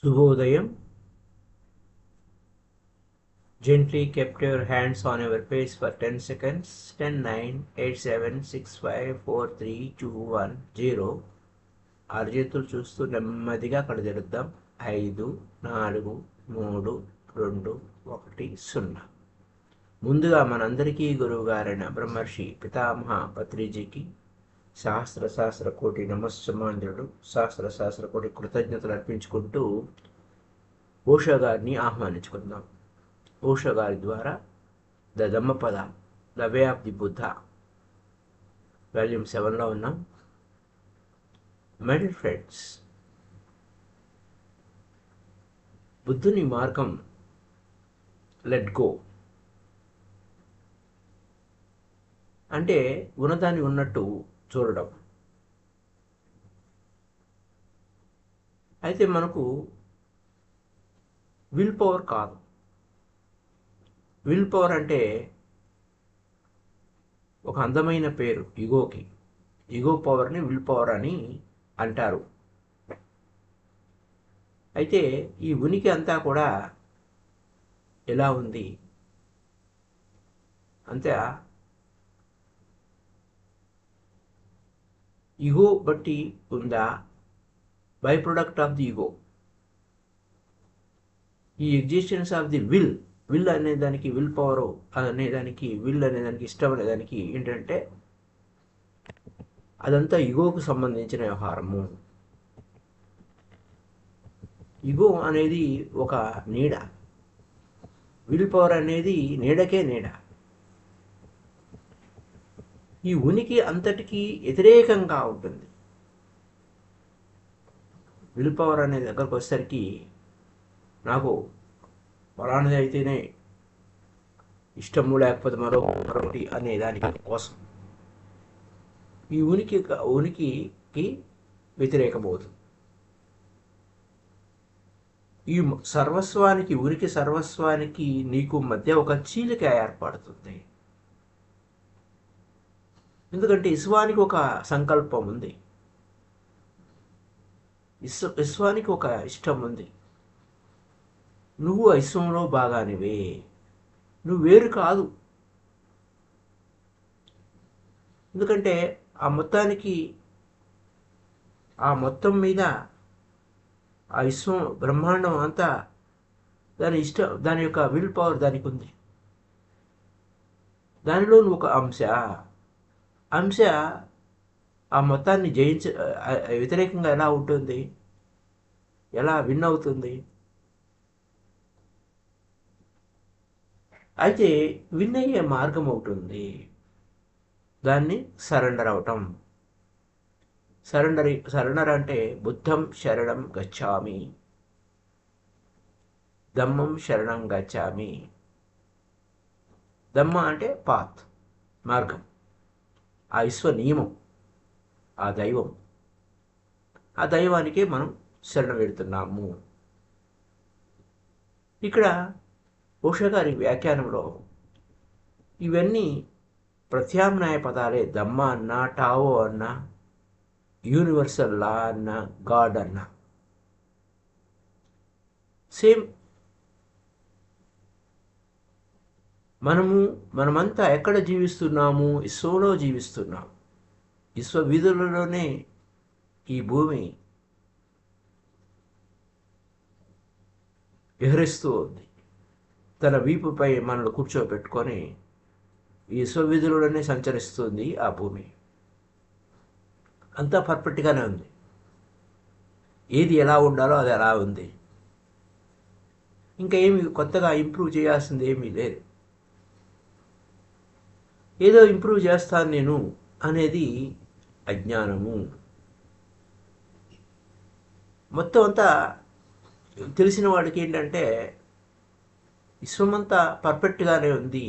Shubhodayam. Gently kept your hands on your face for 10 seconds. 10, 9, 8, 7, 6, 5, 4, 3, 2, 1, 0. ఆరు చూస్తూ నెమ్మదిగా కడదిరుద్దాం. 5, 4, 3, 2, 1, 0. ముందుగా మనందరికీ గురువుగారైన బ్రహ్మర్షి పితామహ పత్రిజీకి సహస్ర కోటి నమస్సమాంజుడు, సహస్ర కోటి కృతజ్ఞతలు అర్పించుకుంటూ ఓషో గారిని ఆహ్వానించుకుందాం. ఓషో గారి ద్వారా the Dhammapada, the way of the Buddha, volume 7లో ఉన్నాం. మై డియర్ ఫ్రెండ్స్, బుద్ధుని మార్గం లెట్ గో అంటే ఉన్నదాన్ని ఉన్నట్టు చూడడం. అయితే మనకు విల్ పవర్ కాదు. విల్ పవర్ అంటే ఒక అందమైన పేరు ఇగోకి. ఇగో పవర్ని విల్ పవర్ అని అంటారు. అయితే ఈ ఉనికి అంతా కూడా ఎలా ఉంది అంతే ఈగో బట్టి ఉందా, by product of the ego. ఈ ఎగ్జిస్టెన్స్ ఆఫ్ ది విల్ అనేదానికి, విల్ పవర్ అనేదానికి, విల్ అనేదానికి, ఇష్టం అనేదానికి ఏంటంటే అదంతా ఈగోకు సంబంధించిన వ్యవహారము. ఈగో అనేది ఒక నీడ, విల్ పవర్ అనేది నీడకే నీడ. ఈ ఉనికి అంతటికీ వ్యతిరేకంగా ఉంటుంది. విల్ పవర్ అనే దగ్గరకు వచ్చేసరికి నాకు ఫలానది అయితేనే ఇష్టము, లేకపోతే మరొకటి అనే దానికి కోసం ఈ ఉనికికి వ్యతిరేకమవుతుంది. ఈ సర్వస్వానికి, ఉనికి సర్వస్వానికి నీకు మధ్య ఒక చీలిక ఏర్పడుతుంది. ఎందుకంటే విశ్వానికి ఒక సంకల్పం ఉంది, విశ్వానికి ఒక ఇష్టం ఉంది. నువ్వు విశ్వంలో భాగానివే, నువ్వు వేరు కాదు. ఎందుకంటే ఆ మొత్తం మీద ఆ విశ్వం, బ్రహ్మాండం అంతా దాని యొక్క విల్ పవర్ దానికి ఉంది. దానిలో నువ్వు ఒక అంశ ఆ మొత్తాన్ని వ్యతిరేకంగా ఎలా ఉంటుంది, ఎలా విన్ అవుతుంది? అయితే విన్ అయ్యే మార్గం అవుతుంది, దాన్ని సరెండర్ అవటం. సరెండర్ అంటే బుద్ధం శరణం గచ్చామి, ధమ్మం శరణం గచ్చామి. ధమ్మ అంటే పాత్, మార్గం, ఆ విశ్వ నియమం, ఆ దైవం. ఆ దైవానికే మనం శరణ పెడుతున్నాము. ఇక్కడ ఓషో గారి వ్యాఖ్యానంలో ఇవన్నీ ప్రత్యామ్నాయ పదాలే. ధమ్మ అన్నా, టావో అన్నా, యూనివర్సల్ లా అన్నా, గాడ్ అన్నా సేమ్. మనమంతా ఎక్కడ జీవిస్తున్నాము? విశ్వంలో జీవిస్తున్నాము. విశ్వ వీధులలోనే ఈ భూమి విహరిస్తూ ఉంది. తన వీపుపై మనల్ని కూర్చోబెట్టుకొని ఈ విశ్వవీధులలోనే సంచరిస్తుంది ఆ భూమి. అంతా పర్ఫెక్ట్గానే ఉంది. ఏది ఎలా ఉండాలో అది ఎలా ఉంది. ఇంకా ఏమి కొత్తగా ఇంప్రూవ్ చేయాల్సింది ఏమీ లేదు. ఏదో ఇంప్రూవ్ చేస్తాను నేను అనేది అజ్ఞానము. మొత్తం అంతా తెలిసిన వాడికి ఏంటంటే విశ్వమంతా పర్ఫెక్ట్గానే ఉంది,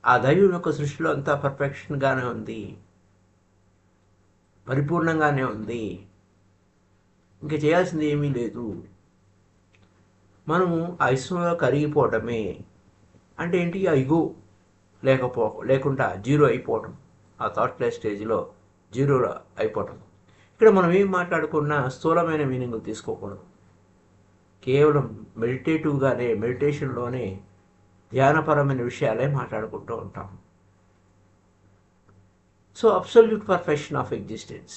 ఆ దైవం యొక్క సృష్టిలో అంతా పర్ఫెక్షన్గానే ఉంది, పరిపూర్ణంగానే ఉంది, ఇంకా చేయాల్సింది ఏమీ లేదు. మనము ఆ విశ్వంలో కరిగిపోవటమే. అంటే ఏంటి? ఆ ఇగో లేకుండా జీరో అయిపోవటం, ఆ థాట్లెస్ స్టేజ్లో జీరోలో అయిపోవటం. ఇక్కడ మనం ఏం మాట్లాడుకున్నా స్థూలమైన మీనింగ్లు తీసుకోకూడదు. కేవలం మెడిటేషన్లోనే ధ్యానపరమైన విషయాలే మాట్లాడుకుంటూ ఉంటాం. So absolute perfection of existence.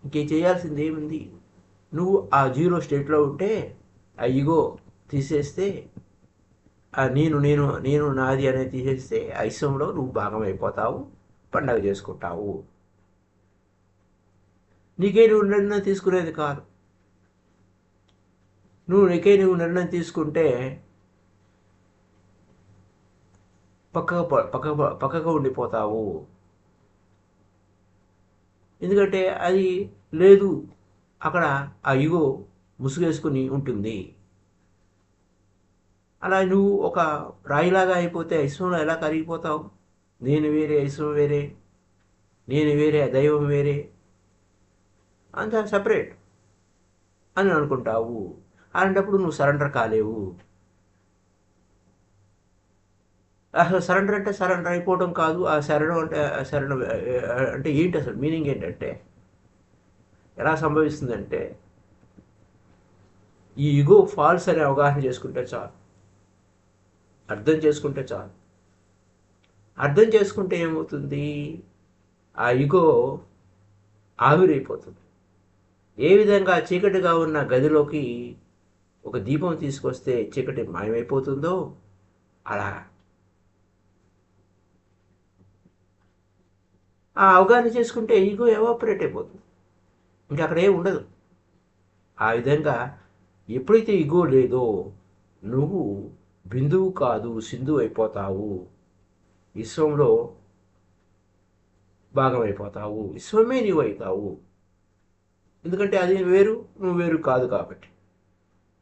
ఇంకేం చేయాల్సింది ఏముంది? నువ్వు ఆ జీరో స్టేట్లో ఉంటే, ఆ ఈగో తీసేస్తే, ఆ నేను నేను నేను నాది అనేది తీసేస్తే, ఆ ఇస్వంలో నువ్వు భాగం అయిపోతావు, పండగ చేసుకుంటావు. నీకే నువ్వు నిర్ణయం తీసుకునేది కాదు. నీకే నువ్వు నిర్ణయం తీసుకుంటే పక్కకు ఉండిపోతావు. ఎందుకంటే అది లేదు, అక్కడ ఆ ఈగో ముసుగేసుకుని ఉంటుంది. అలా నువ్వు ఒక రాయిలాగా అయిపోతే విశ్వంలో ఎలా కరిగిపోతావు? నేను వేరే, విశ్వం వేరే, నేను వేరే, దైవం వేరే, అంతా సపరేట్ అని అనుకుంటావు. అలాంటప్పుడు నువ్వు సరెండర్ కాలేవు. అసలు సరెండర్ అంటే సరెండర్ అయిపోవడం కాదు. ఆ శరణం అంటే ఏంటి? అసలు మీనింగ్ ఏంటంటే, ఎలా సంభవిస్తుందంటే, ఈ ఈగో ఫాల్స్ అని అవగాహన చేసుకుంటే చాలు, అర్థం చేసుకుంటే చాలు. అర్థం చేసుకుంటే ఏమవుతుంది? ఆ ఈగో ఆవిరైపోతుంది. ఏ విధంగా చీకటిగా ఉన్న గదిలోకి ఒక దీపం తీసుకొస్తే చీకటి మాయమైపోతుందో అలా ఆ అవగాహన చేసుకుంటే ఈగో ఎవాపరేట్ అయిపోతుంది. ఇంకా అక్కడ ఏం ఉండదు. ఆ విధంగా ఎప్పుడైతే ఈగో లేదో నువ్వు బిందువు కాదు, సింధువు అయిపోతావు. విశ్వంలో భాగమైపోతావు. విశ్వమే నీవు అవుతావు. ఎందుకంటే అది వేరు, నువ్వు వేరు కాదు కాబట్టి.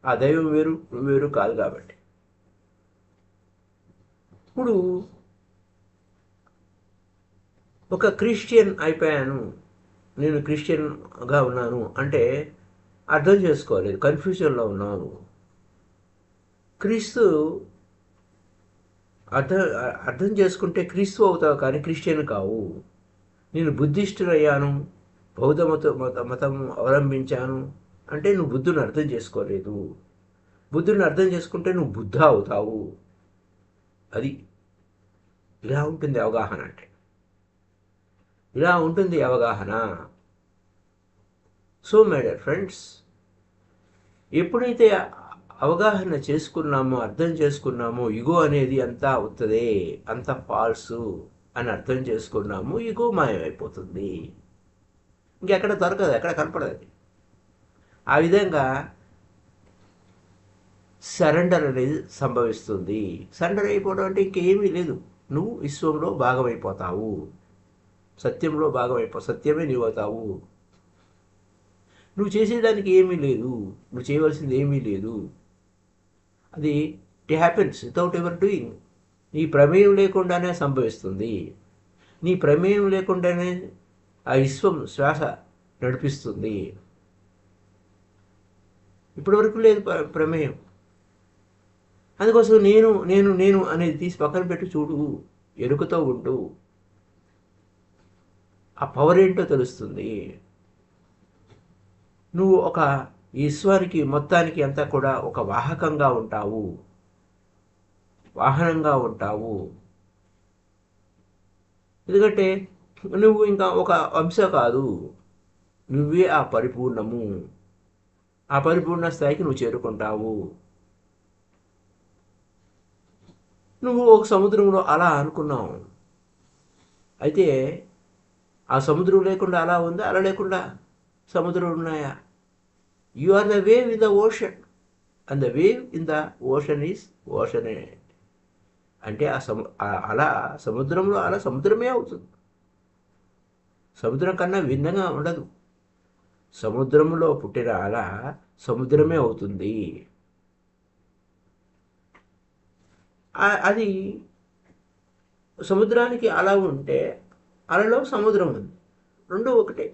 ఆ దైవం వేరు, నువ్వు వేరు కాదు కాబట్టి. ఇప్పుడు ఒక క్రిస్టియన్ అయిపోయాను, నేను క్రిస్టియన్గా ఉన్నాను అంటే అర్థం చేసుకోలేదు, కన్ఫ్యూజన్లో ఉన్నాను. క్రీస్తు అర్థం చేసుకుంటే క్రీస్తు అవుతావు, కానీ క్రిస్టియన్ కావు. నేను బుద్ధిస్టునయ్యాను, బౌద్ధ మతం అవలంబించాను అంటే నువ్వు బుద్ధుని అర్థం చేసుకోలేదు. బుద్ధుని అర్థం చేసుకుంటే నువ్వు బుద్ధ అవుతావు. అది ఇలా ఉంటుంది అవగాహన అంటే. ఇలా ఉంటుంది అవగాహన. సో మై డియర్ ఫ్రెండ్స్, ఎప్పుడైతే అవగాహన చేసుకున్నామో, అర్థం చేసుకున్నామో, ఈగో అనేది అంతా అవుతుంది, అంత ఫాల్సు అని అర్థం చేసుకున్నాము, ఈగో మాయమైపోతుంది. ఇంకెక్కడ దొరకదు, ఎక్కడ కనపడదు. ఆ విధంగా సరెండర్ అనేది సంభవిస్తుంది. సరెండర్ అయిపోవడం అంటే ఇంకేమీ లేదు. నువ్వు విశ్వంలో భాగమైపోతావు, సత్యంలో సత్యమే నీవు అవుతావు. నువ్వు చేసేదానికి ఏమీ లేదు, నువ్వు చేయవలసింది ఏమీ లేదు. అది it happens without ever doing. నీ ప్రమేయం లేకుండానే సంభవిస్తుంది. నీ ప్రమేయం లేకుండానే ఆ విశ్వం శ్వాస నడిపిస్తుంది. ఇప్పటివరకు లేదు ప్రమేయం. అందుకోసం నేను నేను నేను అనేది తీసి పక్కన పెట్టి చూడు, ఎరుకతో ఉంటూ ఆ పవర్ ఏంటో తెలుస్తుంది. నువ్వు ఒక విశ్వానికి మొత్తానికి అంతా కూడా ఒక వాహకంగా ఉంటావు, వాహనంగా ఉంటావు. ఎందుకంటే నువ్వు ఇంకా ఒక అంశ కాదు, నువ్వే ఆ పరిపూర్ణము. ఆ పరిపూర్ణ స్థాయికి నువ్వు చేరుకుంటావు. నువ్వు ఒక సముద్రంలో అలా అనుకున్నావు, అయితే ఆ సముద్రం లేకుండా అలా ఉందా, అలా లేకుండా సముద్రం ఉన్నాయా? You are the wave in the ocean and the wave in the ocean is ఓషనే. అంటే అలా సముద్రంలో అలా సముద్రమే అవుతుంది. సముద్రం కన్నా భిన్నంగా ఉండదు. సముద్రంలో పుట్టిన అలా సముద్రమే అవుతుంది. అది సముద్రానికి అలా ఉంటే అలలో సముద్రం ఉంది, రెండు ఒకటే.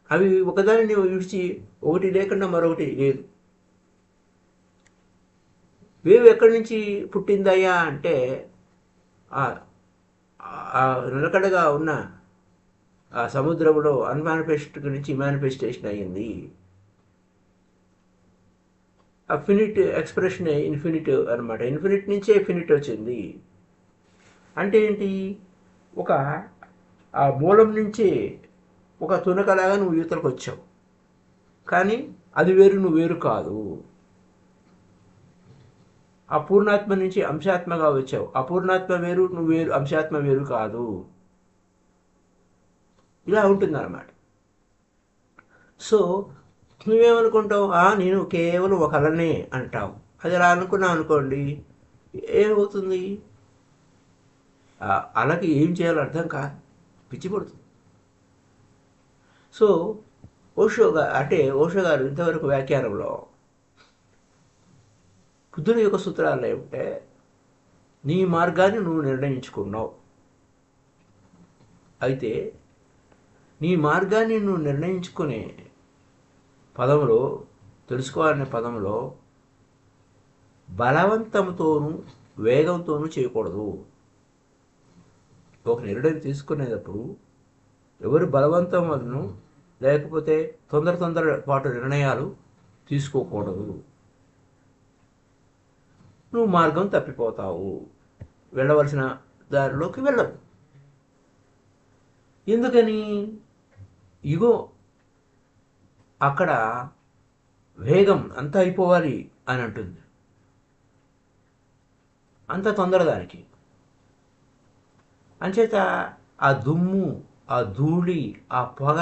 అవి ఒకదానిని విడిచి ఒకటి లేకుండా మరొకటి లేదు. వేవ్ ఎక్కడి నుంచి పుట్టిందయ్యా అంటే నిలకడగా ఉన్న ఆ సముద్రంలో అన్మానిఫెస్ట్ నుంచి మేనిఫెస్టేషన్ అయ్యింది. ఆ ఫినిట్ ఎక్స్ప్రెషన్ ఇన్ఫినిట్ అనమాట. ఇన్ఫినిట్ నుంచే ఫినిట్ వచ్చింది. అంటే ఏంటి? ఒక ఆ మూలం నుంచి ఒక తునకలాగా నువ్వు యువతలకు వచ్చావు, కానీ అది వేరు, నువ్వు వేరు కాదు. అపూర్ణాత్మ నుంచి అంశాత్మగా వచ్చావు. అపూర్ణాత్మ వేరు, నువ్వు వేరు, అంశాత్మ వేరు కాదు. ఇలా ఉంటుందన్నమాట. సో నువ్వేమనుకుంటావు? నేను కేవలం ఒక అలనే అంటావు. అది అలా అనుకున్నావు అనుకోండి, ఏమవుతుంది? అలకి ఏం చేయాలో అర్థం కాదు, పిచ్చి పడుతుంది. సో ఓషో గారు ఇంతవరకు వ్యాఖ్యానంలో బుద్ధుని యొక్క సూత్రాలు ఏమిటంటే, నీ మార్గాన్ని నువ్వు నిర్ణయించుకున్నావు. అయితే నీ మార్గాన్ని నువ్వు నిర్ణయించుకునే పదంలో, తెలుసుకోవాలనే పదంలో బలవంతంతోనూ వేగంతోనూ చేయకూడదు. ఒక నిర్ణయం తీసుకునేటప్పుడు ఎవరు బలవంతం వలన లేకపోతే తొందరపాటు నిర్ణయాలు తీసుకోకూడదు. నువ్వు మార్గం తప్పిపోతావు, వెళ్ళవలసిన దారిలోకి వెళ్ళవు. ఎందుకని? ఇగో అక్కడ వేగం అంతా అయిపోవాలి అని అంటుంది, అంత తొందర దానికి. అంచేత ఆ దుమ్ము, ఆ ధూళి, ఆ పొగ,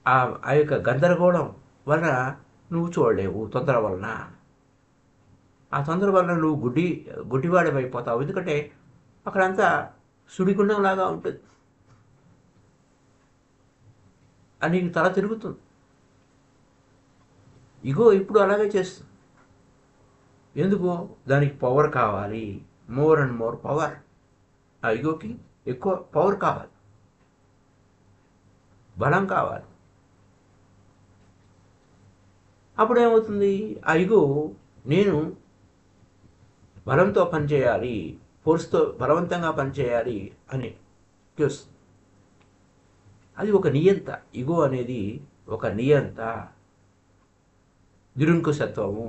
ఆ యొక్క గందరగోళం వలన నువ్వు చూడలేవు. తొందర వలన, ఆ తొందర వలన నువ్వు గుడ్డివాడమైపోతావు. ఎందుకంటే అక్కడంతా సుడిగుండంలాగా ఉంటుంది, అని నీకు తల తిరుగుతుంది. ఇగో ఇప్పుడు అలాగే చేస్తుంది. ఎందుకు? దానికి పవర్ కావాలి, మోర్ అండ్ మోర్ పవర్. ఆ ఇగోకి ఎక్కువ పవర్ కావాలి, బలం కావాలి. అప్పుడేమవుతుంది? ఆ ఇగో నేను బలంతో పనిచేయాలి, ఫోర్స్తో బలవంతంగా పనిచేయాలి అని చూస్తుంది. అది ఒక నియంత. ఇగో అనేది ఒక నియంత, నిరంకుశత్వము.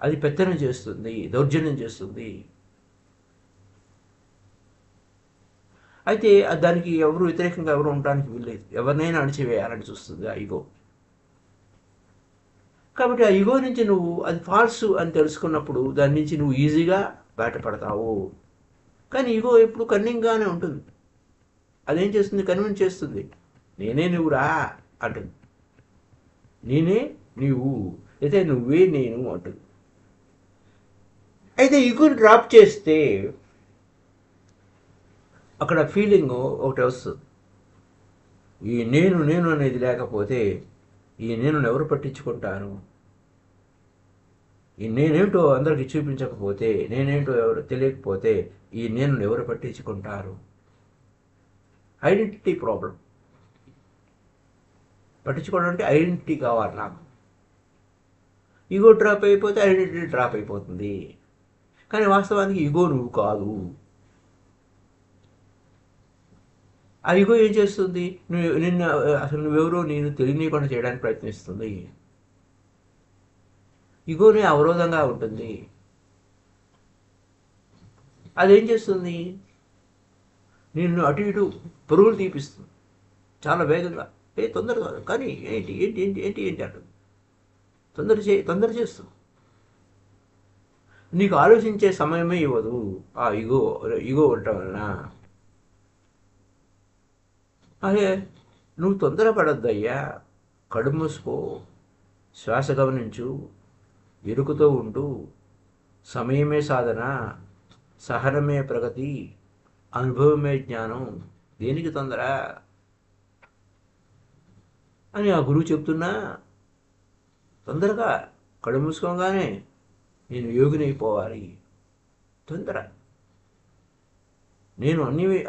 అది పెత్తనం చేస్తుంది, దౌర్జన్యం చేస్తుంది. అయితే దానికి ఎవరు వ్యతిరేకంగా ఎవరు ఉండడానికి వీల్లేదు, ఎవరినైనా అణిచివేయాలని చూస్తుంది ఆ ఇగో. కాబట్టి ఆ ఇగో నుంచి నువ్వు అది ఫాల్స్ అని తెలుసుకున్నప్పుడు దాని నుంచి నువ్వు ఈజీగా బయటపడతావు. కానీ ఇగో ఎప్పుడు కన్నింగ్గానే ఉంటుంది. అదేం చేస్తుంది? కన్విన్స్ చేస్తుంది. నేనే నువ్వురా అంటుంది, నేనే నీవు, అయితే నువ్వే నేను అంటుంది. అయితే ఇగోని డ్రాప్ చేస్తే అక్కడ ఫీలింగ్ ఒకటి వస్తుంది. ఈ నేను అనేది లేకపోతే ఈ నేను ఎవరు పట్టించుకుంటారు? ఈ నేనేంటో అందరికి చూపించకపోతే, నేనేంటో ఎవరు తెలియకపోతే ఈ నేను ఎవరు పట్టించుకుంటారు? Identity problem. పట్టించుకోవడం అంటే ఐడెంటిటీ కావాలి నాకు. ఈగో డ్రాప్ అయిపోతే ఐడెంటిటీ డ్రాప్ అయిపోతుంది. కానీ వాస్తవానికి ఈగో నువ్వు కాదు. ఆ ఈగో ఏం చేస్తుంది? అసలు నువ్వెవరో నేను తెలియనీయకుండా చేయడానికి ప్రయత్నిస్తుంది. ఈగోనే అవరోధంగా ఉంటుంది. అదేం చేస్తుంది? నిన్ను అటు ఇటు పరుగులు తీపిస్తుంది చాలా వేగంగా. తొందరగా, కానీ ఏంటి ఏంటి ఏంటి ఏంటి ఏంటి అంటుంది. తొందర చేస్తుంది. నీకు ఆలోచించే సమయమే ఇవ్వదు ఆ ఇగో ఉండటం వలన. అదే నువ్వు తొందరపడొద్దయ్యా, కడు మూసుకో, శ్వాస గమనించు, ఎరుకుతో ఉండు. సమయమే సాధన, సహనమే ప్రగతి, అనుభవమే జ్ఞానం. దేనికి తొందర అని ఆ గురువు చెప్తున్నా, తొందరగా కళ్ళు మూసుకోగానే నేను యోగిని అయిపోవాలి. తొందర, నేను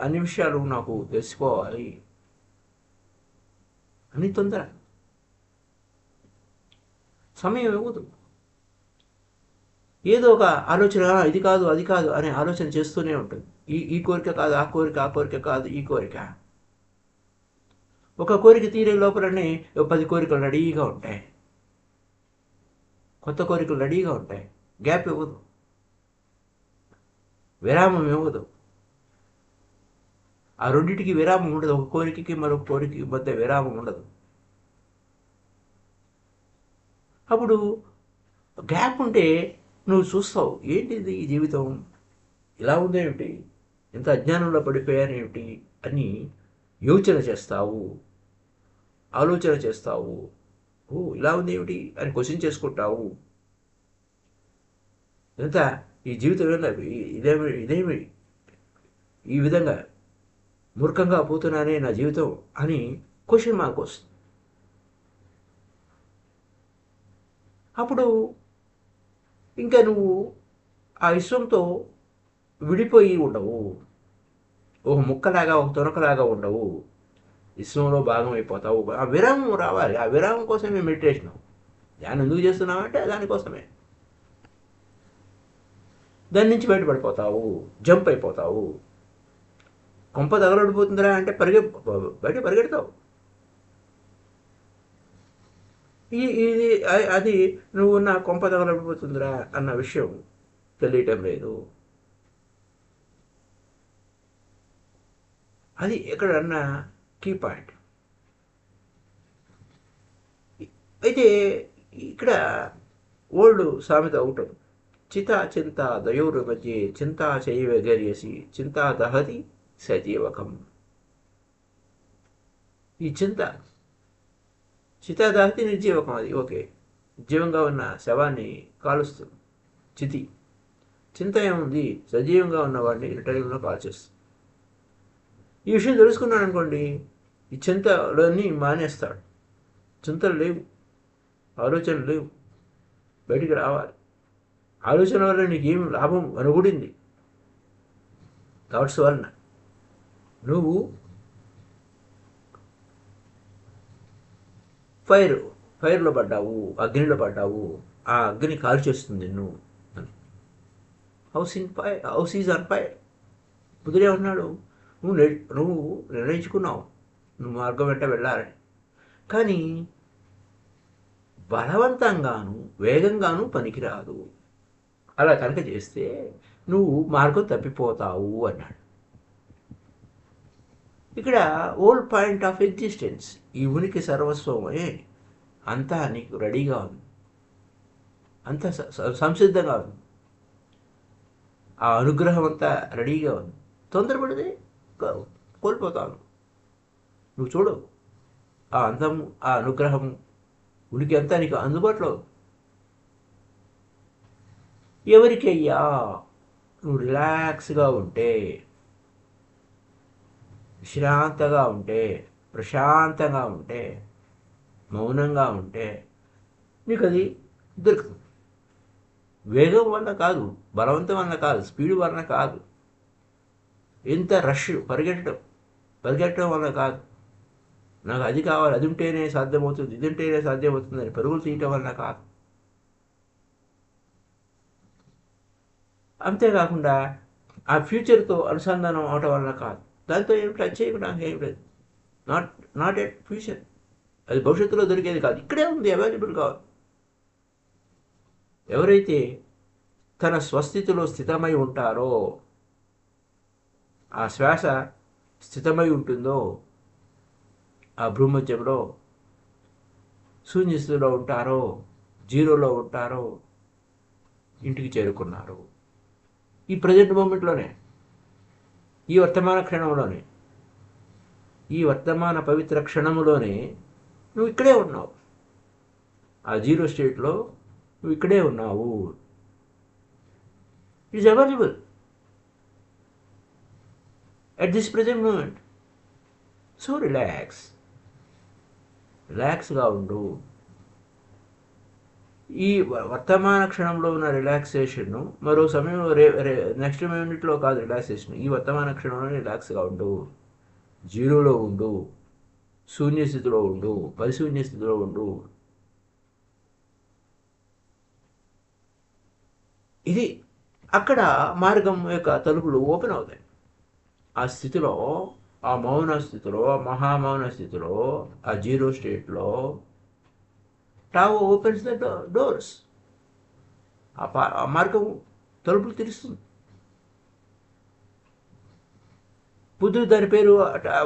అన్ని విషయాలు నాకు తెలిసిపోవాలి అని తొందర. సమయం ఇవ్వదు. ఏదో ఒక ఆలోచన, ఇది కాదు అది కాదు అనే ఆలోచన చేస్తూనే ఉంటుంది. ఈ కోరిక కాదు ఆ కోరిక, ఆ కోరిక కాదు ఈ కోరిక. ఒక కోరిక తీరే లోపలనే 10 కోరికలు రెడీగా ఉంటాయి, కొత్త కోరికలు రెడీగా ఉంటాయి. గ్యాప్ ఇవ్వదు, విరామం ఇవ్వదు. ఆ రెండింటికి విరామం ఉండదు, ఒక కోరికకి మరొక కోరికకి మధ్య విరామం ఉండదు. అప్పుడు గ్యాప్ ఉంటే నువ్వు చూస్తావు, ఏంటిది ఈ జీవితం ఇలా ఉందేమిటి, ఎంత అజ్ఞానంలో పడిపోయానేమిటి అని యోచన చేస్తావు, ఆలోచన చేస్తావు. ఓ ఇలా ఉందేమిటి అని క్వశ్చన్ చేసుకుంటావు. ఎంత ఈ జీవితం ఇదేమి ఈ విధంగా మూర్ఖంగా పోతున్నానే నా జీవితం అని క్వశ్చన్ మార్క్ వస్తుంది. అప్పుడు ఇంకా నువ్వు ఆ విశ్వంతో విడిపోయి ఉండవు, ఒక ముక్కలాగా ఒక తొనకలాగా ఉండవు, విశ్వంలో భాగం అయిపోతావు. ఆ విరామం రావాలి, ఆ విరామం కోసమే మెడిటేషన్. ధ్యానం ఎందుకు చేస్తున్నావంటే దానికోసమే. దాని నుంచి బయటపడిపోతావు, జంప్ అయిపోతావు. కొంప తగలడిపోతుందిరా అంటే బయట పరిగెడతావు. ఇది అది నువ్వు నా కొంప తగలడిపోతుందిరా అన్న విషయం తెలియటం లేదు. అది ఎక్కడన్నా కీ పాయింట్. అయితే ఇక్కడ ఓల్డ్ సామెత ఒకటి, చితా చింత దయోరు మధ్య చింతా చైవ గర్యసి చింతా దహతి సజీవకం. ఈ చితా దహతి నిర్జీవకం. అది ఓకే, జీవంగా ఉన్న శవాన్ని కాలుస్తుంది చితి. చింత ఏముంది, సజీవంగా ఉన్నవాడిని రిటైర్లో కాల్చేస్తుంది. ఈ విషయం తెలుసుకున్నాడు అనుకోండి, ఈ చింతలన్నీ మానేస్తాడు. చింతలు లేవు, ఆలోచనలు లేవు, బయటికి రావాలి. ఆలోచన వల్ల నీకేం లాభం అనుకూడింది, థాట్స్ వలన. నువ్వు ఫైర్లో పడ్డావు, అగ్నిలో పడ్డావు, ఆ అగ్ని కాల్ చేస్తుంది నువ్వు అని. House is on fire. బుద్ధుడే ఉన్నాడు, నువ్వు నిర్ణయించుకున్నావు నువ్వు మార్గం వెంట వెళ్ళాలని. కానీ బలవంతంగాను వేగంగాను పనికిరాదు. అలా కనుక చేస్తే నువ్వు మార్గం తప్పిపోతావు అన్నాడు. ఇక్కడ ఓల్డ్ పాయింట్ ఆఫ్ ఎగ్జిస్టెన్స్, ఈ ఉనికి సర్వస్వమే, అంతా నీకు రెడీగా ఉంది, అంత సంసిద్ధంగా ఉంది, ఆ అనుగ్రహం అంతా రెడీగా ఉంది. తొందరపడితే కోల్పోతాను. నువ్వు చూడు, ఆ అందము, ఆ అనుగ్రహము, ఉనికి అంతా నీకు అందుబాటులో. ఎవరికయ్యా నువ్వు రిలాక్స్గా ఉంటే, విశ్రాంతంగా ఉంటే, ప్రశాంతంగా ఉంటే, మౌనంగా ఉంటే నీకు అది దొరుకుతుంది. వేగం వల్ల కాదు, బలవంతం వల్ల కాదు, స్పీడ్ వలన కాదు, ఎంత రష్ పరిగెట్టడం వల్ల కాదు. నాకు అది కావాలి, అది ఉంటేనే సాధ్యమవుతుంది, ఇది ఉంటేనే సాధ్యమవుతుంది అని పరుగులు తీయటం వల్ల కాదు. అంతేకాకుండా ఆ ఫ్యూచర్తో అనుసంధానం అవటం వల్ల కాదు. దాంతో ఏం టచ్ చేయడానికి ఏం లేదు. నాట్ ఎట్ ఫ్యూచర్, అది భవిష్యత్తులో దొరికేది కాదు, ఇక్కడే ఉంది, అవైలబుల్ కావాలి. ఎవరైతే తన స్వస్థితిలో స్థితమై ఉంటారో, ఆ శ్వాస స్థితమై ఉంటుందో, ఆ భూమధ్యంలో శూన్యస్థితిలో ఉంటారో, జీరోలో ఉంటారో, ఇంటికి చేరుకున్నారు. ఈ ప్రజెంట్ మూమెంట్లోనే, ఈ వర్తమాన క్షణంలోనే, ఈ వర్తమాన పవిత్ర క్షణములోనే నువ్వు ఇక్కడే ఉన్నావు. ఆ జీరో స్టేట్లో నువ్వు ఇక్కడే ఉన్నావు. It is available at this present moment. So రిలాక్స్గా ఉండు. ఈ వర్తమాన క్షణంలో ఉన్న రిలాక్సేషన్ మరో సమయంలో నెక్స్ట్ మినిట్లో కాదు రిలాక్సేషన్. ఈ వర్తమాన క్షణంలో రిలాక్స్గా ఉండు, జీరోలో ఉండు, శూన్యస్థితిలో ఉండు, పరిశూన్య స్థితిలో ఉండు. ఇది అక్కడ మార్గం యొక్క తలుపులు ఓపెన్ అవుతాయి. ఆ స్థితిలో ఆ మౌన స్థితిలో, ఆ మహామౌన స్థితిలో, ఆ జీరో స్టేట్లో టావో ఓపెన్స్ ద డోర్స్. ఆ మార్గం తలుపులు తెరుస్తుంది. బుద్ధుడు దాని పేరు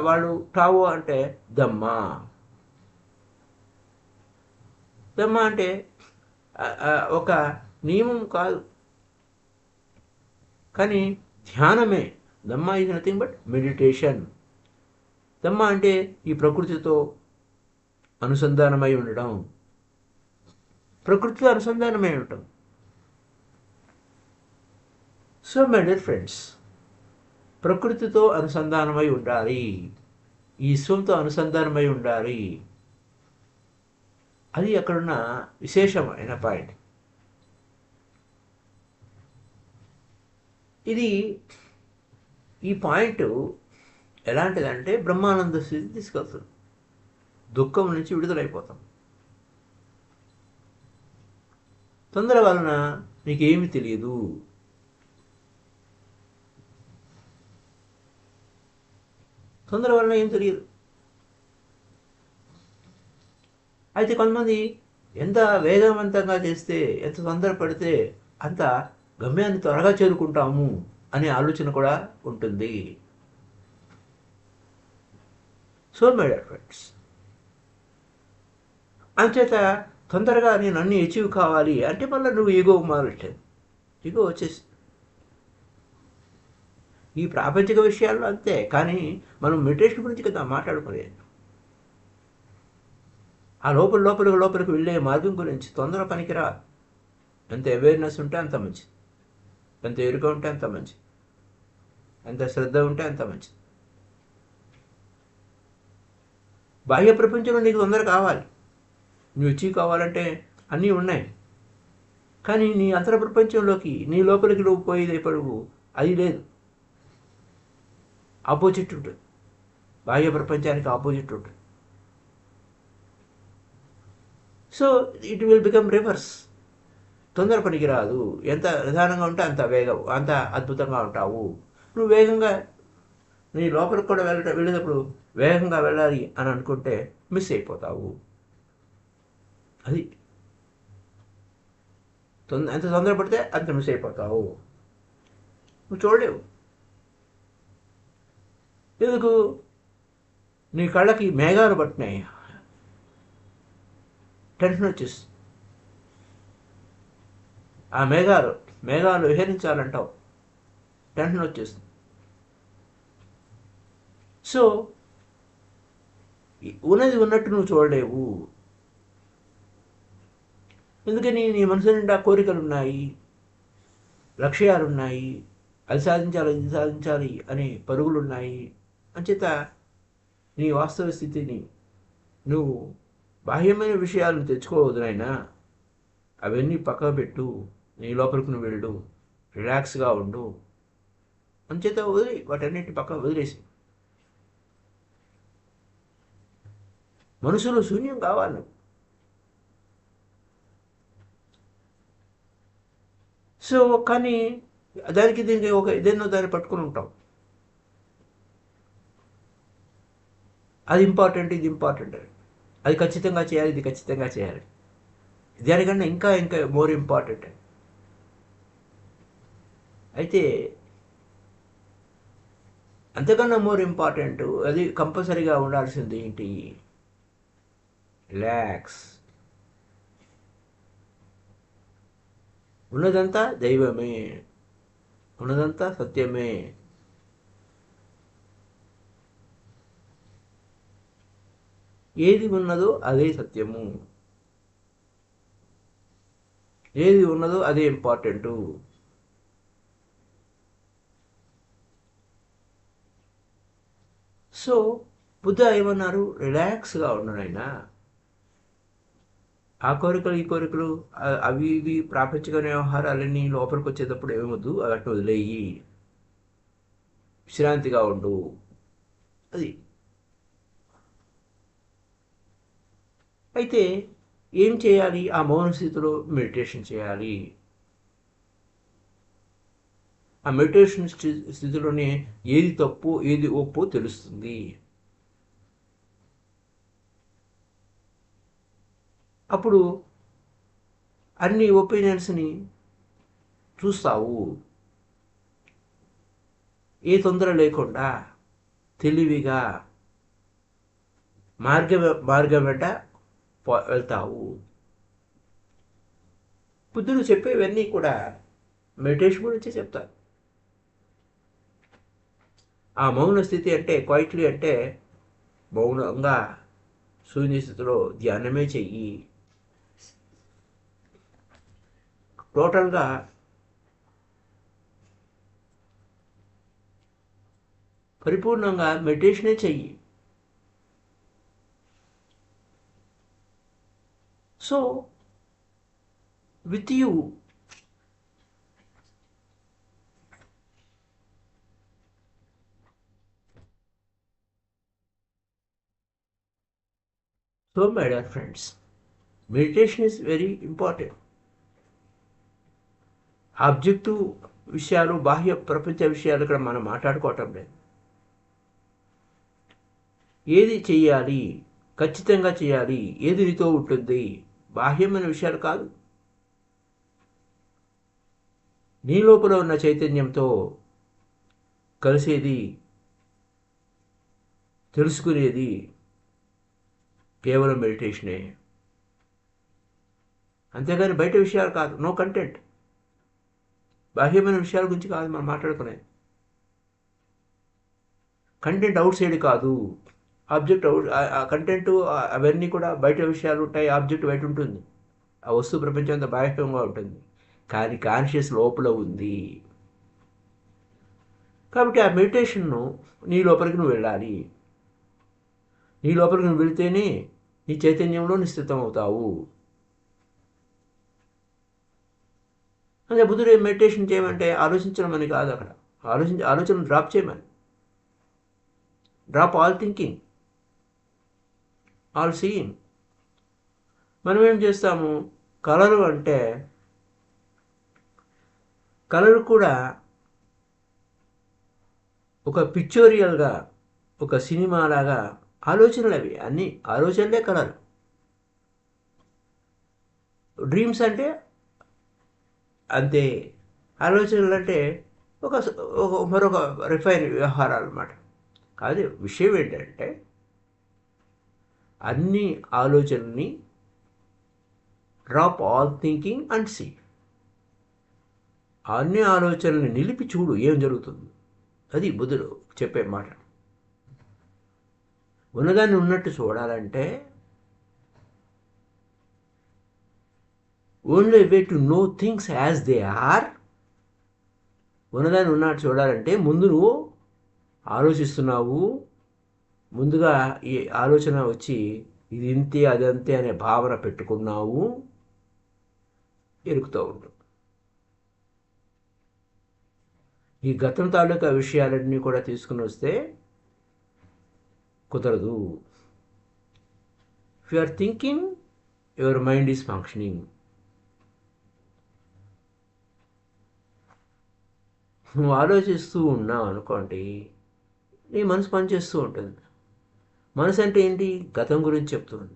వాడు టావో అంటే దమ్మ. దమ్మ అంటే ఒక నియమం కాదు, కానీ ధ్యానమే. దమ్మ ఈజ్ నథింగ్ బట్ మెడిటేషన్. దమ్మ అంటే ఈ ప్రకృతితో అనుసంధానమై ఉండడం, ప్రకృతితో అనుసంధానమై ఉండటం. సో మై డియర్ ఫ్రెండ్స్, ప్రకృతితో అనుసంధానమై ఉండాలి, ఈ విశ్వంతో అనుసంధానమై ఉండాలి. అది అక్కడున్న విశేషమైన పాయింట్. ఇది ఈ పాయింట్ ఎలాంటిదంటే బ్రహ్మానంద స్థితి తీసుకెళ్తుంది. దుఃఖం నుంచి విడుదలైపోతాం. తొందర వలన నీకేమి తెలియదు. తొందర వలన ఏం తెలియదు. అయితే కొంతమంది ఎంత వేగవంతంగా చేస్తే, ఎంత తొందరపడితే అంత గమ్యాన్ని త్వరగా చేరుకుంటాము అనే ఆలోచన కూడా ఉంటుంది. సో మై డియర్ ఫ్రెండ్స్, అంచేత తొందరగా నేను అన్ని అచీవ్ కావాలి అంటే మళ్ళీ నువ్వు ఈగో మొదలెట్టావు. ఈగో వచ్చేసి ఈ ప్రాపంచిక విషయాల్లో అంతే. కానీ మనం మెడిటేషన్ గురించి కదా మాట్లాడుకునేది. ఆ లోపలికి వెళ్ళే మార్గం గురించి తొందర పనికిరా. ఎంత అవేర్నెస్ ఉంటే అంత మంచిది, ఎంత ఎరుక ఉంటే అంత మంచిది, ఎంత శ్రద్ధ ఉంటే అంత మంచిది. బాహ్య ప్రపంచంలో నీకు తొందర కావాలి, నువ్వు అచీవ్ కావాలంటే అన్నీ ఉన్నాయి. కానీ నీ అంతర ప్రపంచంలోకి, నీ లోపలికి నువ్వు పోయేది పడుగు, అది లేదు. ఆపోజిట్ ఉంటుంది, బాహ్య ప్రపంచానికి ఆపోజిట్ ఉంటుంది. So it will become reverse. తొందర పనికి రాదు. ఎంత నిదానంగా ఉంటే అంత అంత అద్భుతంగా ఉంటావు. నువ్వు వేగంగా నీ లోపలికి కూడా వెళ్ళేటప్పుడు వేగంగా వెళ్ళాలి అని అనుకుంటే మిస్ అయిపోతావు. అది ఎంత తొందరపడితే అంత మిస్ అయిపోతావు. నువ్వు చూడలేవు. ఎందుకు? నీ కళ్ళకి మేఘాలు పట్టినాయి, టెన్షన్ వచ్చేస్తుంది. ఆ మేఘాలు విహరించాలంటావు, టెన్షన్ వచ్చేస్తుంది. సో ఉన్నది ఉన్నట్టు నువ్వు చూడలేవు. ఎందుకని? నీ మనసు నిండా కోరికలు ఉన్నాయి, లక్ష్యాలు ఉన్నాయి, అది సాధించాలి ఇది సాధించాలి అనే పరుగులున్నాయి. అంచేత నీ వాస్తవ స్థితిని నువ్వు బాహ్యమైన విషయాలను తెచ్చుకోవద్దు నాయనా. అవన్నీ పక్కకు పెట్టు, నీ లోపలికి నువ్వు వెళ్ళు, రిలాక్స్గా ఉండు. అంచేత వదిలి, వాటన్నిటి పక్క వదిలేసి. మనసులో శూన్యం కావాలి నువ్వు. సో కానీ దానికి దీనికి ఏదైనా దాన్ని పట్టుకుని ఉంటాం. అది ఇంపార్టెంట్, ఇది ఇంపార్టెంట్, అది ఖచ్చితంగా చేయాలి, ఇది ఖచ్చితంగా చేయాలి, దానికన్నా ఇంకా ఇంకా మోర్ ఇంపార్టెంట్. అయితే అంతకన్నా మోర్ ఇంపార్టెంట్, అది కంపల్సరీగా ఉండాల్సింది ఏంటి? రిలాక్స్. ఉన్నదంతా దైవమే, ఉన్నదంతా సత్యమే. ఏది ఉన్నదో అదే సత్యము, ఏది ఉన్నదో అదే ఇంపార్టెంటు. సో బుద్ధ ఏమన్నారు? రిలాక్స్గా ఉండనైనా. ఆ కోరికలు ఈ కోరికలు అవి ఇవి ప్రాపంచిక వ్యవహారాలన్నీ లోపలికి వచ్చేటప్పుడు ఏమొద్దు, అటు వదిలేయి, విశ్రాంతిగా ఉండు. అది. అయితే ఏం చేయాలి? ఆ మౌన స్థితిలో మెడిటేషన్ చేయాలి. ఆ మెడిటేషన్ స్థితిలోనే ఏది తప్పు ఏది ఒప్పో తెలుస్తుంది. అప్పుడు అన్ని ఒపీనియన్స్ని చూస్తావు. ఏ తొందర లేకుండా తెలివిగా మార్గం వెంట వెళ్తావు. బుద్ధుడు చెప్పేవన్నీ కూడా మెడిటేషన్ గురించి చెప్తారు. ఆ మౌన స్థితి అంటే క్వైట్లీ అంటే మౌనంగా శూన్య స్థితిలో ధ్యానమే చెయ్యి. టోటల్గా పరిపూర్ణంగా మెడిటేషనే చెయ్యి. So with you so my dear friends, meditation is very important. Objective విషయాలు, బాహ్య ప్రపంచ విషయాలు ఇక్కడ మనం మాట్లాడుకోవటం లేదు. ఏది చెయ్యాలి, ఖచ్చితంగా చేయాలి, ఏది నీతో ఉంటుంది, బాహ్యమైన విషయాలు కాదు. నీ లోపల ఉన్న చైతన్యంతో కలిసేది, తెలుసుకునేది కేవలం మెడిటేషనే. అంతేగాని బయట విషయాలు కాదు. No content. బాహ్యమైన విషయాల గురించి కాదు మనం మాట్లాడుకునేది. కంటెంట్ అవుట్ సైడ్ కాదు, ఆబ్జెక్ట్ అవుట్. ఆ కంటెంట్ అవన్నీ కూడా బయట విషయాలు ఉంటాయి, ఆబ్జెక్ట్ బయట ఉంటుంది. ఆ వస్తువు ప్రపంచం అంతా బాహ్యంగా ఉంటుంది, కానీ కాన్షియస్ లోపల ఉంది. కాబట్టి ఆ మెడిటేషన్ను నీ లోపలికి నువ్వు వెళ్ళాలి. నీ లోపలికి నువ్వు వెళితేనే నీ చైతన్యంలో నిశ్చితం అవుతావు. అంటే బుద్ధుడు మెడిటేషన్ చేయమంటే ఆలోచించడం అని కాదు. అక్కడ ఆలోచన డ్రాప్ చేయమని. Drop all thinking, all seeing. మనం ఏం చేస్తాము, కలలు అంటే కలలు కూడా ఒక పిక్చోరియల్గా, ఒక సినిమా లాగా ఆలోచనలు. అవి అన్నీ ఆలోచనలే కలలు. డ్రీమ్స్ అంటే అంతే. ఆలోచనలు అంటే ఒక మరొక రిఫైన్ వ్యవహారాలు అన్నమాట. కాదు, విషయం ఏంటంటే అన్ని ఆలోచనల్ని drop all thinking and see. అన్ని ఆలోచనల్ని నిలిపి చూడు ఏం జరుగుతుంది. అది బుద్ధుడు చెప్పే మాట. ఉన్నదాన్ని ఉన్నట్టు చూడాలంటే only way to know things as they are. ఉన్నదాన్ని ఉన్నట్టు చూడాలంటే ముందు నువ్వు ఆలోచిస్తున్నావు. ముందుగా ఈ ఆలోచన వచ్చి ఇది ఇంతే అదంతే అనే భావన పెట్టుకున్నావు, ఎరుకుతూ ఉంటుంది. ఈ గతం తాలూకా విషయాలన్నీ కూడా తీసుకుని వస్తే కుదరదు. If you are thinking, your mind is functioning. నువ్వు ఆలోచిస్తూ ఉన్నావు అనుకోండి, నీ మనసు పనిచేస్తూ ఉంటుంది. మనసు అంటే ఏంటి? గతం గురించి చెప్తుంది.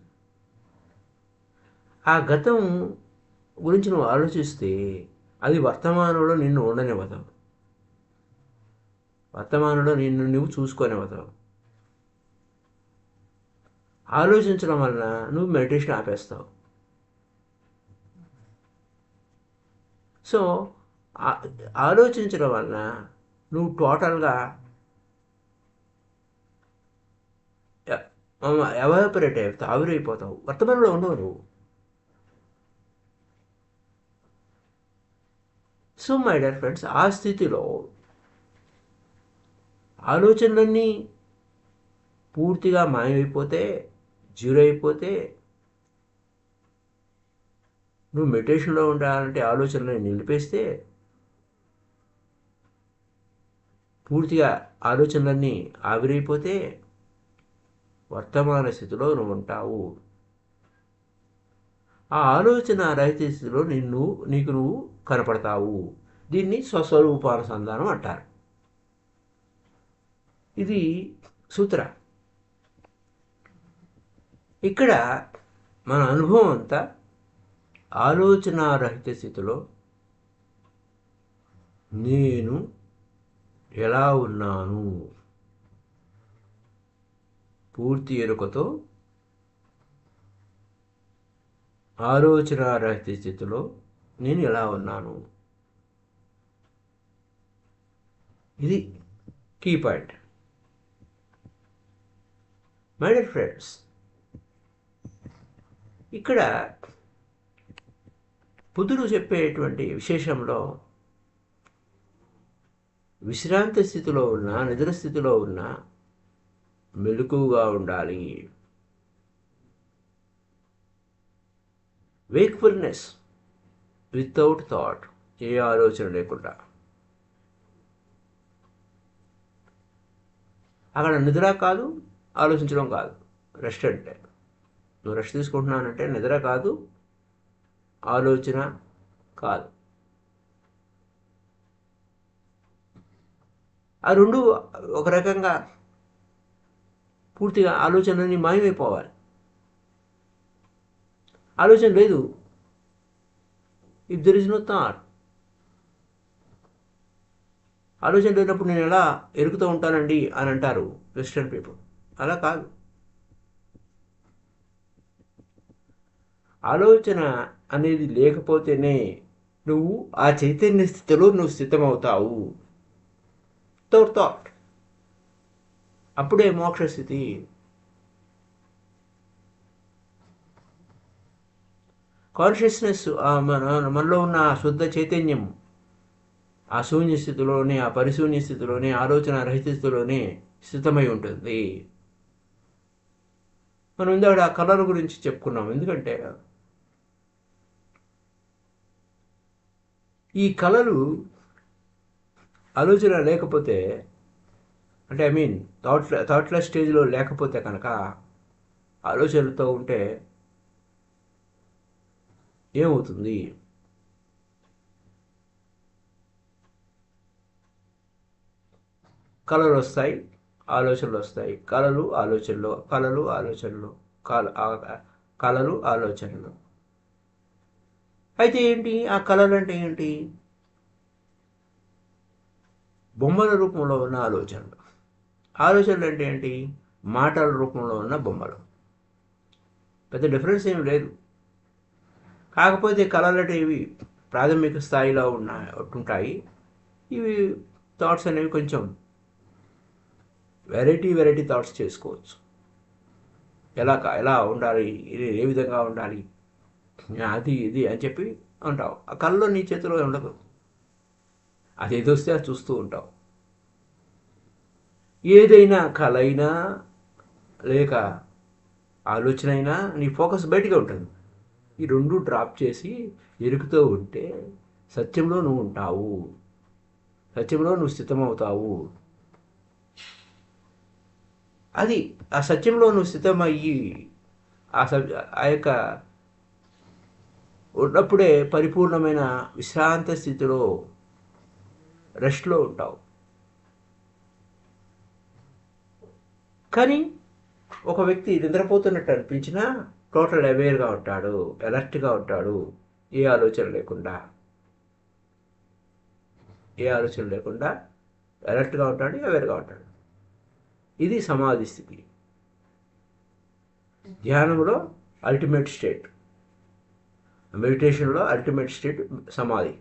ఆ గతం గురించి నువ్వు ఆలోచిస్తే అది వర్తమానంలో నిన్ను ఉండనివ్వదు. వర్తమానంలో నిన్ను నువ్వు చూసుకొనివ్వదు. ఆలోచించడం వలన నువ్వు మెడిటేషన్ ఆపేస్తావు. సో ఆలోచించడం వలన నువ్వు టోటల్గా ఎవాపరేట్ అయిపోతావు, ఆవిరైపోతావు. వర్తమానంలో ఉండవు నువ్వు. సో మై డియర్ ఫ్రెండ్స్, ఆ స్థితిలో ఆలోచనలన్నీ పూర్తిగా మాయమైపోతే, జీరో అయిపోతే, నువ్వు మెడిటేషన్లో ఉండాలంటే ఆలోచనలని నిలిపేస్తే, పూర్తిగా ఆలోచనలన్నీ ఆవిరైపోతే వర్తమాన స్థితిలో నువ్వు ఉంటావు. ఆ ఆలోచన రహిత స్థితిలో నీకు నువ్వు కనపడతావు. దీన్ని స్వస్వరూపానుసంధానం అంటారు. ఇది సూత్ర. ఇక్కడ మన అనుభవం అంతా ఆలోచనారహిత స్థితిలో నేను ఎలా ఉన్నాను పూర్తి ఎరుకతో ఆలోచనారహిత స్థితిలో నేను ఎలా ఉన్నాను, ఇది key point. My dear friends, ఇక్కడ బుద్ధుడు చెప్పేటువంటి విశేషంలో విశ్రాంతి స్థితిలో ఉన్న, నిద్ర స్థితిలో ఉన్న మెలకువగా ఉండాలి. వేక్ఫుల్నెస్ వితౌట్ థాట్, ఏ ఆలోచన లేకుండా. అక్కడ నిద్ర కాదు, ఆలోచించడం కాదు. రెస్ట్ అంటే నువ్వు రెస్ట్ తీసుకుంటున్నానంటే నిద్ర కాదు, ఆలోచన కాదు. ఆ రెండు ఒక రకంగా పూర్తిగా ఆలోచనని మాయమైపోవాలి. ఆలోచన లేదు, if there is no thought. ఆలోచన లేనప్పుడు నేను ఎలా ఎరుగుతూ ఉంటానండి అని అంటారు వెస్టర్న్ పీపుల్. అలా కాదు. ఆలోచన అనేది లేకపోతేనే నువ్వు ఆ చైతన్య స్థితిలో నువ్వు స్థితమవుతావు. థాట్, అప్పుడే మోక్ష స్థితి. కాన్షియస్నెస్, మనలో ఉన్న శుద్ధ చైతన్యం ఆ శూన్య స్థితిలోనే, ఆ పరిశూన్య స్థితిలోనే, ఆలోచన రహిత స్థితిలోనే స్థితమై ఉంటుంది. మనం ఇందాక ఆ కళల గురించి చెప్పుకున్నాం. ఎందుకంటే ఈ కళలు ఆలోచన లేకపోతే, అంటే థాట్లెస్ స్టేజ్లో లేకపోతే కనుక, ఆలోచనలతో ఉంటే ఏమవుతుంది? కళలు వస్తాయి, ఆలోచనలు వస్తాయి. కళలు ఆలోచనలు, కళలు ఆలోచనలు, కళలు ఆలోచనలు. అయితే ఏంటి ఆ కళలు అంటే ఏంటి? బొమ్మల రూపంలో ఉన్న ఆలోచనలు. ఆలోచనలు అంటే ఏంటి? మాటల రూపంలో ఉన్న బొమ్మలు. పెద్ద డిఫరెన్స్ ఏమి లేదు. కాకపోతే కళలు అంటే ఇవి ప్రాథమిక స్థాయిలో ఉంటాయి. ఇవి థాట్స్ అనేవి కొంచెం వెరైటీ థాట్స్ చేసుకోవచ్చు. ఎలా ఉండాలి, ఏ విధంగా ఉండాలి, అది ఇది అని చెప్పి ఉంటావు. ఆ కళలో నీ చేతిలో ఉండదు. అది ఏదొస్తే అది చూస్తూ ఉంటావు. ఏదైనా కళ అయినా లేక ఆలోచన అయినా నీ ఫోకస్ బయటగా ఉంటుంది. ఈ రెండు డ్రాప్ చేసి ఎరుకుతూ ఉంటే సత్యంలో నువ్వు ఉంటావు, సత్యంలో నువ్వు స్థితమవుతావు. అది ఆ సత్యంలో నువ్వు స్థితమయ్యి ఆ యొక్క ఉన్నప్పుడే పరిపూర్ణమైన విశ్రాంత స్థితిలో, రెస్ట్లో ఉంటావు. కానీ ఒక వ్యక్తి నిద్రపోతున్నట్టు అనిపించినా టోటల్ అవేర్గా ఉంటాడు, అలర్ట్గా ఉంటాడు. ఏ ఆలోచన లేకుండా అలర్ట్గా ఉంటాడు, అవేర్గా ఉంటాడు. ఇది సమాధి స్థితి. ధ్యానంలో అల్టిమేట్ స్టేట్, మెడిటేషన్లో అల్టిమేట్ స్టేట్ సమాధి.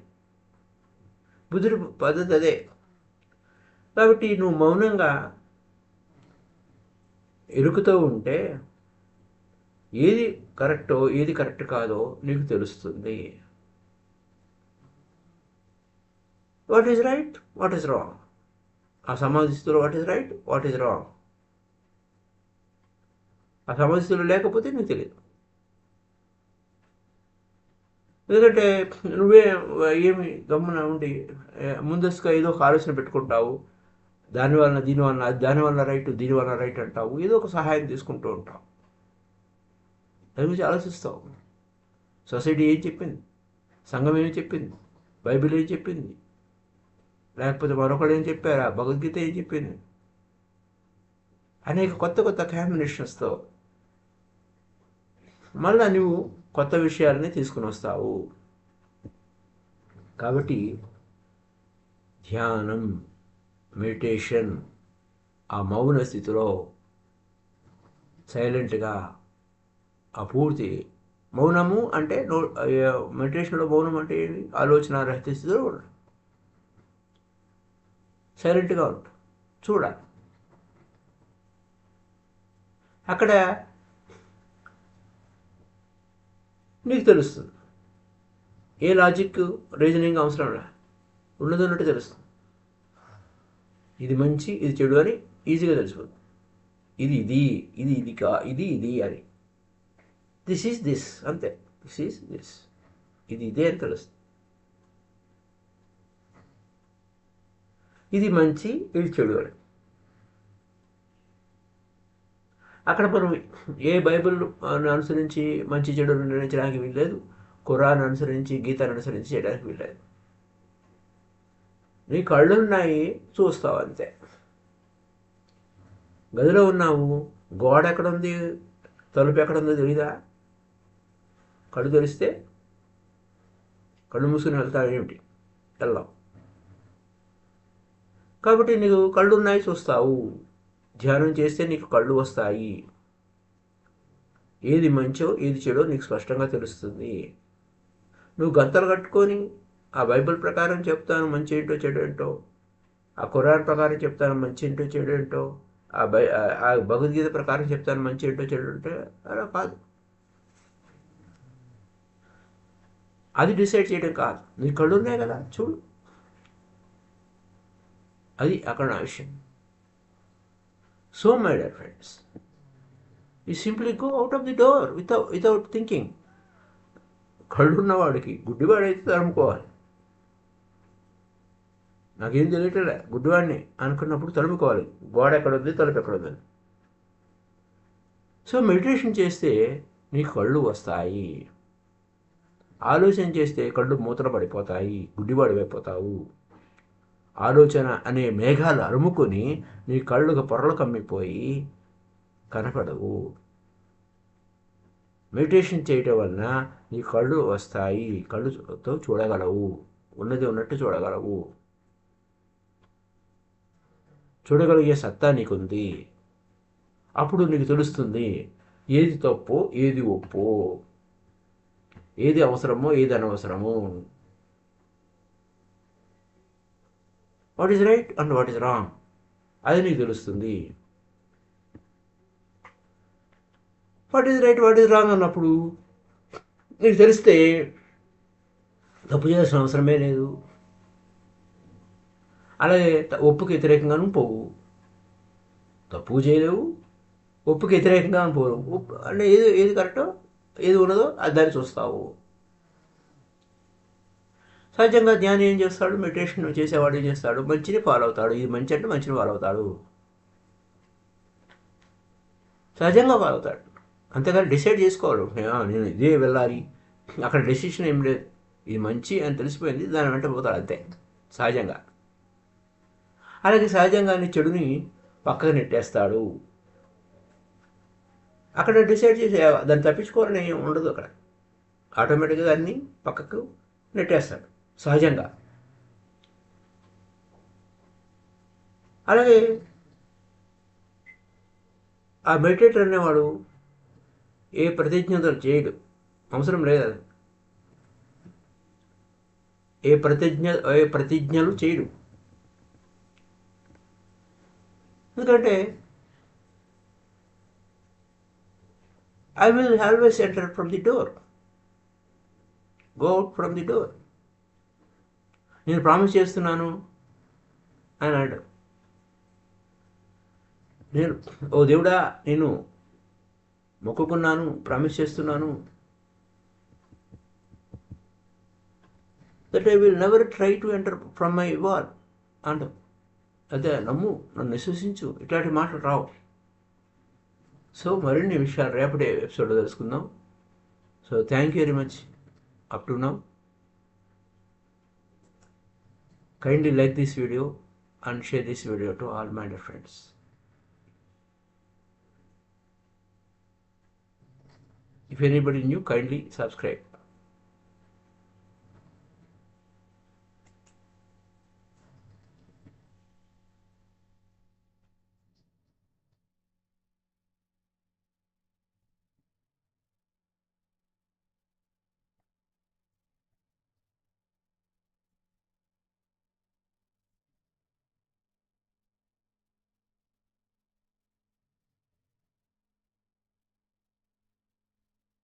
బుద్ధుడి పద్ధతి అదే. కాబట్టి నువ్వు మౌనంగా ఎరుకుతూ ఉంటే ఏది కరెక్టో ఏది కరెక్ట్ కాదో నీకు తెలుస్తుంది. What is right, what is wrong. ఆ సమాధి స్థితిలో what is right, what is wrong. ఆ సమాధి స్థితిలో లేకపోతే నీకు తెలియదు. ఎందుకంటే నువ్వే ఏమి గమ్మున ఉండి ముందస్తుగా ఏదో ఒక ఆలోచన పెట్టుకుంటావు. దానివల్ల రైట్, దీనివల్ల రైట్ అంటావు. ఏదో ఒక సహాయం తీసుకుంటూ ఉంటావు. దాని గురించి ఆలోచిస్తావు. సొసైటీ ఏం చెప్పింది, సంఘం ఏం చెప్పింది, బైబిల్ ఏం చెప్పింది, లేకపోతే మరొకడు ఏం చెప్పారా, భగవద్గీత ఏం చెప్పింది, అనేక కొత్త కొత్త కాంబినేషన్స్తో మళ్ళా నువ్వు కొత్త విషయాలని తీసుకుని వస్తావు. కాబట్టి ధ్యానం, మెడిటేషన్, ఆ మౌన స్థితిలో సైలెంట్గా ఆ పూర్తి మౌనము అంటే మెడిటేషన్లో మౌనం అంటే ఆలోచన రహిత స్థితిలో ఉండడం, సైలెంట్గా ఉంటాం, చూడాలి. అక్కడ నీకు తెలుస్తుంది, ఏ లాజిక్ రీజనింగ్ అవసరం లే, ఉన్నది ఉన్నట్టు తెలుస్తుంది. ఇది మంచి, ఇది చెడు అని ఈజీగా తెలిసిపోతుంది. ఇది ఇది ఇది ఇది కా ఇది ఇది అని, దిస్ ఈజ్ దిస్, అంతే, దిస్ ఈజ్ దిస్, ఇది ఇదే అని తెలుస్తుంది. ఇది మంచి, ఇది చెడు అని. అక్కడ మనం ఏ బైబిల్ అనుసరించి మంచి చెడు నిర్ణయించడానికి వీల్లేదు, ఖురాన్ అనుసరించి గీతను అనుసరించి చేయడానికి వీల్లేదు. నీ కళ్ళున్నాయి, చూస్తావు అంతే. గదిలో ఉన్నావు, గోడ ఎక్కడుంది, తలుపు ఎక్కడుందో తెలీదా? కళ్ళు తెరిస్తే కళ్ళు మూసుకుని వెళ్తావు ఏమిటి, వెళ్ళావు. కాబట్టి నీకు కళ్ళు ఉన్నాయి, చూస్తావు. ధ్యానం చేస్తే నీకు కళ్ళు వస్తాయి, ఏది మంచో ఏది చెడో నీకు స్పష్టంగా తెలుస్తుంది. నువ్వు గంతలు కట్టుకొని ఆ బైబిల్ ప్రకారం చెప్తాను మంచి ఏంటో చెడు ఏంటో, ఆ ఖురాన్ ప్రకారం చెప్తాను మంచి ఏంటో చెడు ఏంటో, ఆ భగవద్గీత ప్రకారం చెప్తాను మంచి ఏంటో చెడు అంటే అలా కాదు. అది డిసైడ్ చేయడం కాదు, నీ కళ్ళు ఉన్నాయి కదా చూడు, అది అక్కడ నా విషయం. So my dear friends, you simply go out of the door without thinking. కళ్ళున్నవాడికి గుడ్డివాడైతే తరుముకోవాలి. నాకేం తెలియట్లే, గుడ్డివాడిని అనుకున్నప్పుడు తలుపుకోవాలి, గోడ ఎక్కడుంది, తలుపు ఎక్కడుంది. సో మెడిటేషన్ చేస్తే నీకు కళ్ళు వస్తాయి, ఆలోచన చేస్తే కళ్ళు మూతలు పడిపోతాయి, గుడ్డివాడివైపోతావు. ఆలోచన అనే మేఘాలు అరుముకొని నీ కళ్ళుకు పొరలు కమ్మిపోయి కనపడవు. మెడిటేషన్ చేయటం వలన నీ కళ్ళు వస్తాయి, కళ్ళుతో చూడగలవు, ఉన్నది ఉన్నట్టు చూడగలవు, చూడగలిగే సత్తా నీకుంది. అప్పుడు నీకు తెలుస్తుంది ఏది తప్పు ఏది ఒప్పు, ఏది అవసరమో ఏది అనవసరమో, what is right and what is wrong, అది నీకు తెలుస్తుంది. What is right what is wrong అన్నప్పుడు నీకు తెలిస్తే తప్పు చేయాల్సిన అవసరమే లేదు. అలాగే ఒప్పుకి వ్యతిరేకంగాను పోవు, తప్పు చేయలేవు, ఒప్పుకి వ్యతిరేకంగా పోవు. అంటే ఏది ఏది కరెక్టో ఏది ఉన్నదో అది దాన్ని చూస్తావు. సహజంగా ధ్యానం ఏం చేస్తాడు, మెడిటేషన్ చేసేవాడు ఏం చేస్తాడు, మంచిని ఫాలో అవుతాడు. ఇది మంచి అంటే మంచిని ఫాలో అవుతాడు, సహజంగా ఫాలో అవుతాడు. అంతేగాని డిసైడ్ చేసుకోవాలి నేను ఇదే వెళ్ళాలి, అక్కడ డెసిషన్ ఏం లేదు, ఇది మంచి అని తెలిసిపోయింది దాని వెంట పోతాడు అంతే సహజంగా. అలాగే సహజంగానే చెడుని పక్కకు నెట్టేస్తాడు. అక్కడ డిసైడ్ చేసే దాన్ని తప్పించుకోవాలని ఏం ఉండదు, అక్కడ ఆటోమేటిక్గా దాన్ని పక్కకు నెట్టేస్తాడు సహజంగా. అలాగే ఆ మెడిటేటర్ అనేవాడు ఏ ప్రతిజ్ఞతో చేయడు, అవసరం లేదు అది, ఏ ప్రతిజ్ఞలు చేయడు. ఎందుకంటే I will always enter from the door, go out from the door. నేను ప్రామిస్ చేస్తున్నాను అని అన్నాడు. నేను ఓ దేవుడా నేను మొక్కుకున్నాను, ప్రామిస్ చేస్తున్నాను, that I will never try to enter from my wall అంటాం. అదే నమ్ము, నన్ను విశ్వసించు, ఇట్లాంటి మాటలు రావు. సో మరిన్ని విషయాలు రేపటి ఎపిసోడ్లో తెలుసుకుందాం. So thank you very much up to now. Kindly like this video and share this video to all my dear friends. If anybody new, kindly subscribe.